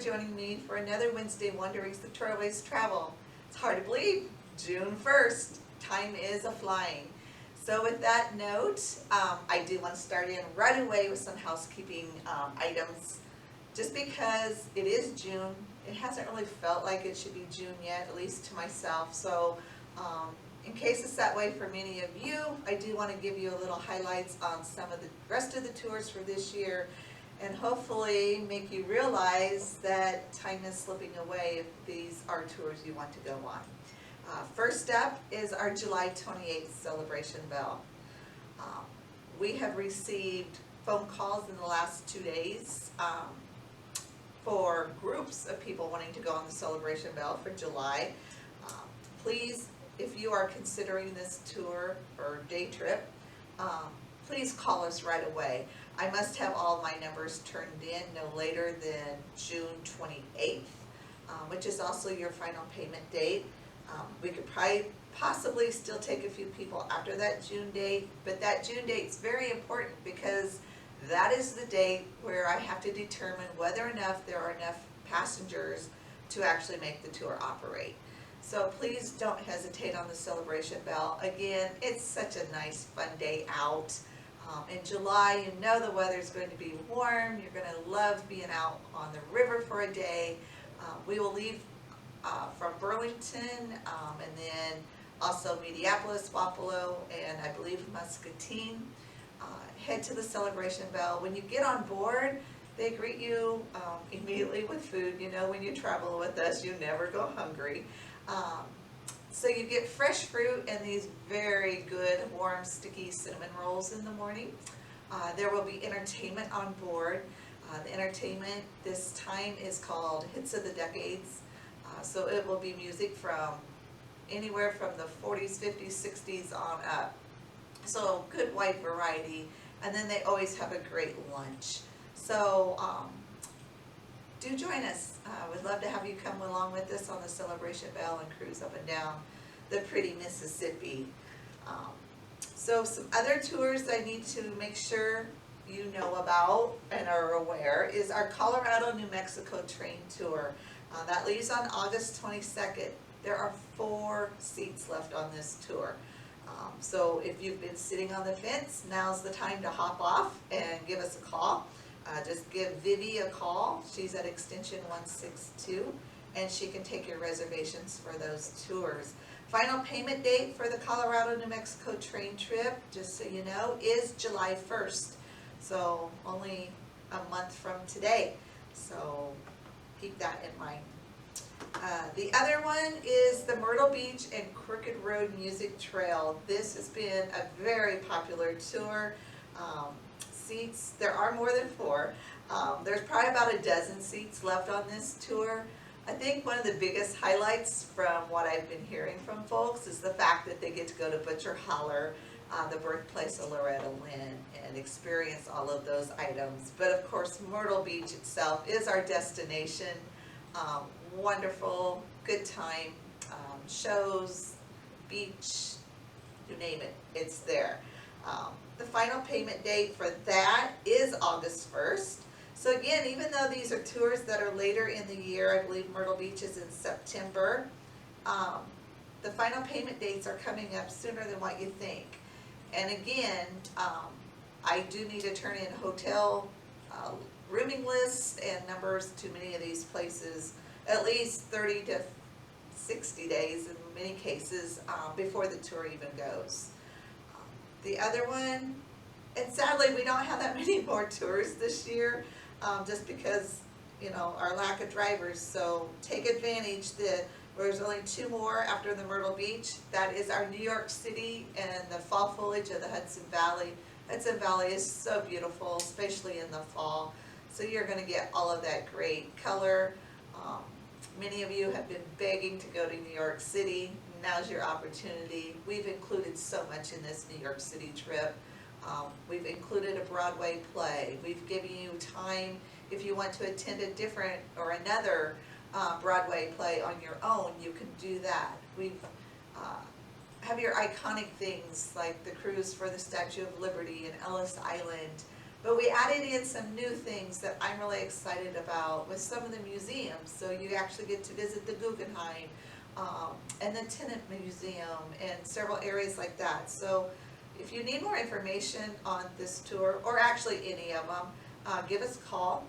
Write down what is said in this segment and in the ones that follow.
joining me for another Wednesday Wanderings the Trailways Travel. It's hard to believe, June 1st, time is a-flying. So with that note, I do want to start in right away with some housekeeping items. Just because it is June, it hasn't really felt like it should be June yet, at least to myself. So in case it's that way for many of you, I do want to give you a little highlights on some of the rest of the tours for this year, and hopefully make you realize that time is slipping away if these are tours you want to go on. First up is our July 28th Celebration Bell. We have received phone calls in the last 2 days for groups of people wanting to go on the Celebration Bell for July. Please, if you are considering this tour or day trip, please call us right away. I must have all my numbers turned in no later than June 28th, which is also your final payment date. We could possibly still take a few people after that June date, but that June date is very important because that is the date where I have to determine whether or not there are enough passengers to actually make the tour operate. So please don't hesitate on the Celebration Bell. Again, it's such a nice fun day out. In July, you know the weather's going to be warm. You're going to love being out on the river for a day. We will leave from Burlington and then also Minneapolis, Wapello, and I believe Muscatine. Head to the Celebration Bell. When you get on board, they greet you immediately with food. You know, when you travel with us, you never go hungry. So you get fresh fruit and these very good warm sticky cinnamon rolls in the morning. There will be entertainment on board. The entertainment this time is called Hits of the Decades. So it will be music from anywhere from the 40s, 50s, 60s on up. So good wide variety. And then they always have a great lunch. So do join us. We'd love to have you come along with us on the Celebration Bell and cruise up and down the pretty Mississippi. So some other tours I need to make sure you know about and are aware is our Colorado, New Mexico train tour. That leaves on August 22nd. There are 4 seats left on this tour. So if you've been sitting on the fence, now's the time to hop off and give us a call. Just give Vivi a call. She's at extension 162, and she can take your reservations for those tours. Final payment date for the Colorado, New Mexico train trip, just so you know, is July 1st. So only a month from today. So keep that in mind. The other one is the Myrtle Beach and Crooked Road Music Trail. This has been a very popular tour. Seats, there are more than 4. There's probably about a dozen seats left on this tour. I think one of the biggest highlights from what I've been hearing from folks is the fact that they get to go to Butcher Holler, the birthplace of Loretta Lynn, and experience all of those items. But of course, Myrtle Beach itself is our destination. Wonderful, good time, shows, beach, you name it, it's there. The final payment date for that is August 1st. So again, even though these are tours that are later in the year, I believe Myrtle Beach is in September, the final payment dates are coming up sooner than what you think. And again, I do need to turn in hotel rooming lists and numbers to many of these places at least 30 to 60 days in many cases before the tour even goes. The other one, and sadly we don't have that many more tours this year just because, you know, our lack of drivers. So take advantage that there's only 2 more after the Myrtle Beach. That is our New York City and the fall foliage of the Hudson Valley. Hudson Valley is so beautiful, especially in the fall. So you're going to get all of that great color. Many of you have been begging to go to New York City. Now's your opportunity. We've included so much in this New York City trip. We've included a Broadway play. We've given you time if you want to attend a different or another Broadway play on your own, you can do that. We've have your iconic things like the cruise for the Statue of Liberty and Ellis Island. But we added in some new things that I'm really excited about with some of the museums. So you actually get to visit the Guggenheim, and the Tenant Museum, and several areas like that. So if you need more information on this tour, or actually any of them, give us a call.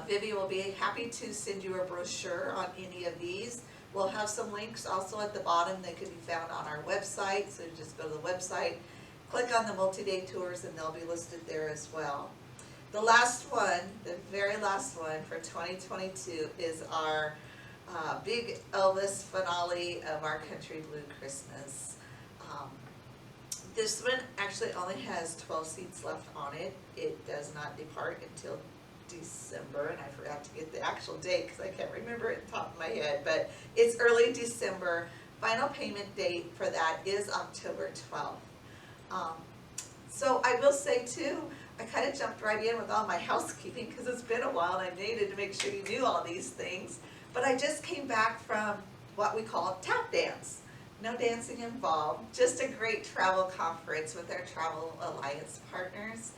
Vivi will be happy to send you a brochure on any of these. We'll have some links also at the bottom that can be found on our website. So you just go to the website, click on the multi-day tours, and they'll be listed there as well. The last one, the very last one for 2022 is our big Elvis finale of Our Country Blue Christmas. This one actually only has 12 seats left on it. It does not depart until December, and I forgot to get the actual date because I can't remember it on top of my head, but it's early December. Final payment date for that is October 12th. So I will say too, I kind of jumped right in with all my housekeeping because it's been a while and I needed to make sure you knew all these things. But I just came back from what we call tap dance. No dancing involved, just a great travel conference with our Travel Alliance partners.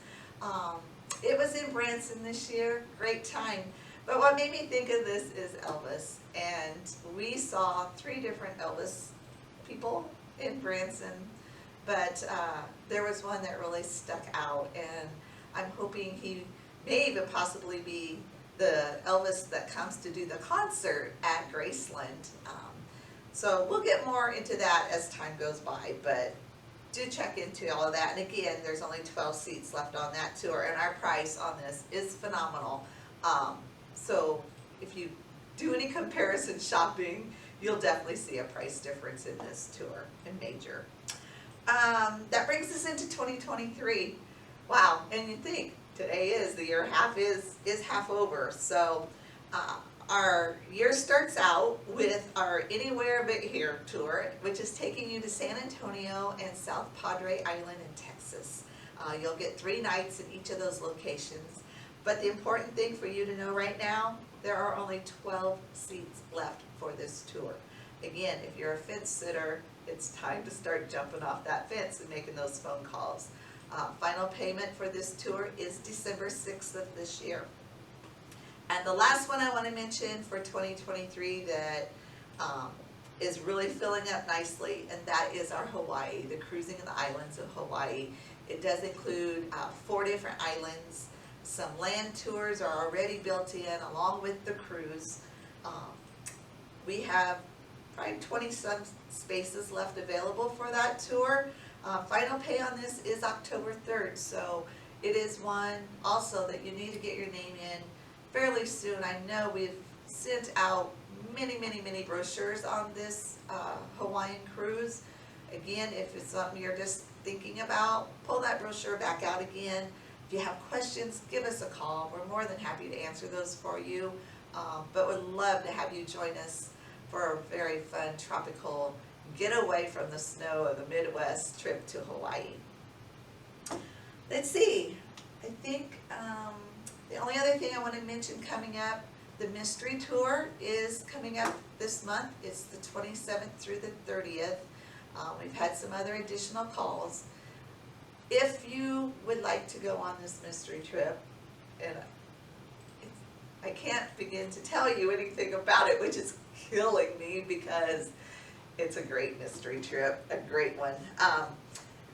It was in Branson this year, great time. But what made me think of this is Elvis. And we saw 3 different Elvis people in Branson. But there was one that really stuck out, and I'm hoping he may even possibly be the Elvis that comes to do the concert at Graceland. So we'll get more into that as time goes by, but do check into all of that. And again, there's only 12 seats left on that tour, and our price on this is phenomenal. So if you do any comparison shopping, you'll definitely see a price difference in this tour, and major. That brings us into 2023. Wow, and you think today is the year half is half over. So our year starts out with our Anywhere But Here tour, which is taking you to San Antonio and South Padre Island in Texas. You'll get 3 nights in each of those locations. But the important thing for you to know right now, there are only 12 seats left for this tour. Again, if you're a fence sitter, it's time to start jumping off that fence and making those phone calls. Final payment for this tour is December 6th of this year. And the last one I want to mention for 2023 that is really filling up nicely, and that is our Hawaii, the cruising in the islands of Hawaii. It does include 4 different islands. Some land tours are already built in along with the cruise. We have probably 20-some spaces left available for that tour. Final pay on this is October 3rd, so it is one also that you need to get your name in fairly soon. I know we've sent out many brochures on this Hawaiian cruise. Again, if it's something you're just thinking about, pull that brochure back out again. If you have questions, give us a call. We're more than happy to answer those for you, but would love to have you join us for a very fun tropical getaway from the snow of the Midwest trip to Hawaii. Let's see, I think the only other thing I want to mention coming up, the mystery tour is coming up this month. It's the 27th through the 30th. We've had some other additional calls. If you would like to go on this mystery trip, and I can't begin to tell you anything about it, which is killing me because it's a great mystery trip, a great one.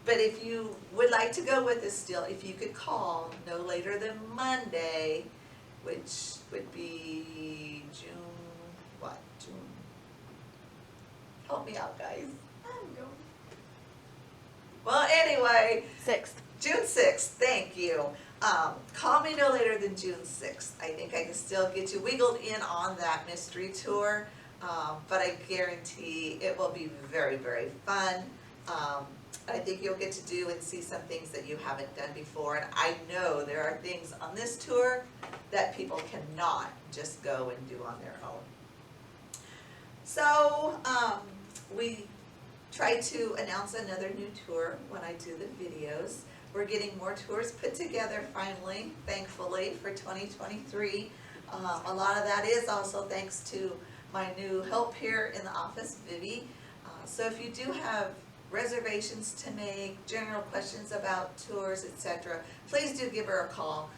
But if you would like to go with us still, if you could call no later than Monday, which would be June, help me out, guys. Well, anyway. 6th. June 6th, thank you. Call me no later than June 6th. I think I can still get you wiggled in on that mystery tour, but I guarantee it will be very fun. I think you'll get to do and see some things that you haven't done before, and I know there are things on this tour that people cannot just go and do on their own. So we try to announce another new tour when I do the videos. We're getting more tours put together finally, thankfully, for 2023. A lot of that is also thanks to my new help here in the office, Vivi. So if you do have reservations to make, general questions about tours, etc., please do give her a call,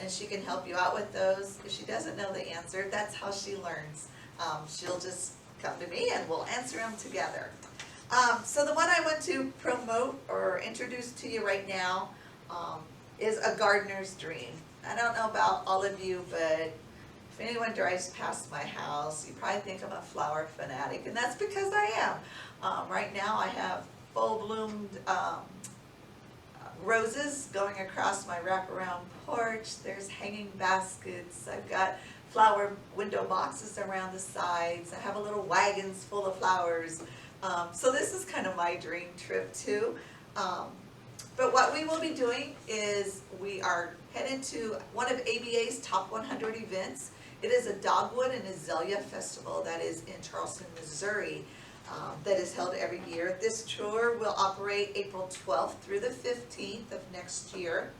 and she can help you out with those. If she doesn't know the answer, that's how she learns. She'll just come to me and we'll answer them together. So the one I want to promote or introduce to you right now is A Gardener's Dream. I don't know about all of you, but if anyone drives past my house, you probably think I'm a flower fanatic, and that's because I am. Right now I have full-bloomed roses going across my wraparound porch. There's hanging baskets. I've got flower window boxes around the sides. I have a little wagons full of flowers. So this is kind of my dream trip too. But what we will be doing is we are headed to one of ABA's top 100 events. It is a Dogwood and Azalea Festival that is in Charleston, Missouri, that is held every year. This tour will operate April 12th through the 15th of next year.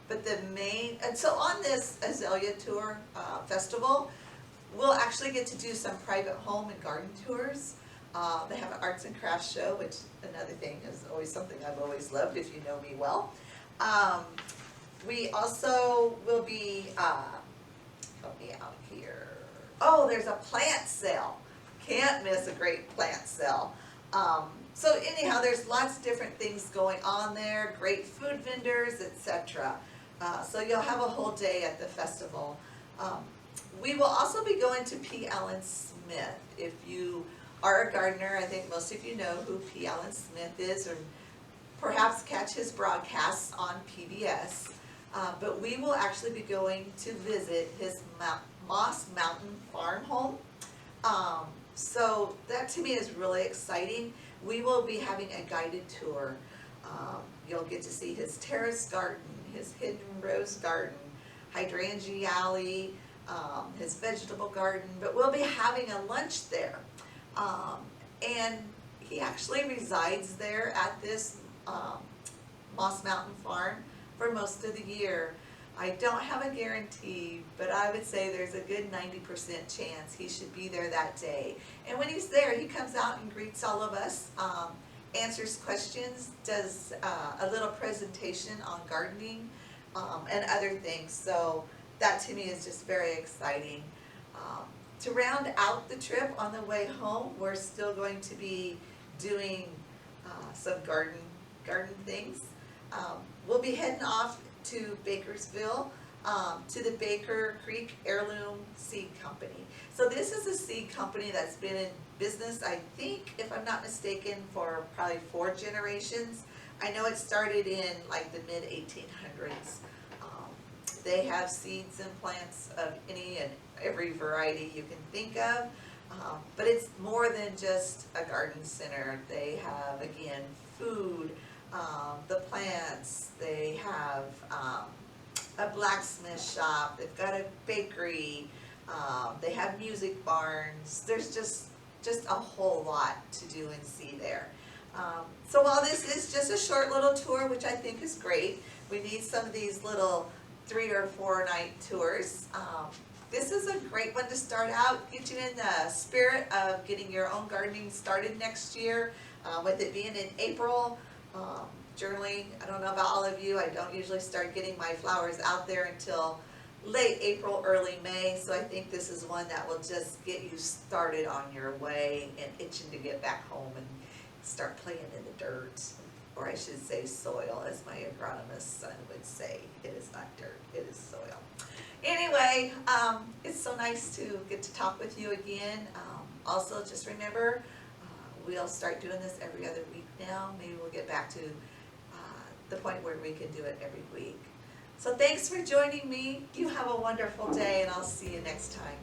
But the main, and so on this Azalea Tour festival, we'll actually get to do some private home and garden tours. They have an arts and crafts show, which another thing is always something I've always loved if you know me well. We also will be, help me out here. Oh, there's a plant sale. Can't miss a great plant sale. So anyhow, there's lots of different things going on there, great food vendors, etc. So you'll have a whole day at the festival. We will also be going to P. Allen Smith. If you are a gardener, I think most of you know who P. Allen Smith is, or perhaps catch his broadcasts on PBS. But we will actually be going to visit his Moss Mountain farm home. So that to me is really exciting. We will be having a guided tour. You'll get to see his terrace garden, his hidden rose garden, hydrangea alley, his vegetable garden, but we'll be having a lunch there. And he actually resides there at this Moss Mountain farm for most of the year. I don't have a guarantee, but I would say there's a good 90% chance he should be there that day. And when he's there, he comes out and greets all of us, answers questions, does a little presentation on gardening, and other things. So that to me is just very exciting. To round out the trip on the way home, we're still going to be doing some garden things. We'll be heading off to Bakersville, to the Baker Creek Heirloom Seed Company. So this is a seed company that's been in business, I think, if I'm not mistaken, for probably 4 generations. I know it started in like the mid-1800s. They have seeds and plants of any and every variety you can think of, but it's more than just a garden center. They have, again, food, the plants, they have a blacksmith shop, they've got a bakery, they have music barns. There's just a whole lot to do and see there. So while this is just a short little tour, which I think is great, we need some of these little 3 or 4 night tours. This is a great one to start out, get you in the spirit of getting your own gardening started next year, with it being in April. Generally, I don't know about all of you, I don't usually start getting my flowers out there until late April, early May, so I think this is one that will just get you started on your way and itching to get back home and start playing in the dirt, or I should say soil, as my agronomist son would say. It is not dirt, it is soil. Anyway, it's so nice to get to talk with you again. Also, just remember, we'll start doing this every other week now. Maybe we'll get back to the point where we can do it every week. So thanks for joining me. You have a wonderful day, and I'll see you next time.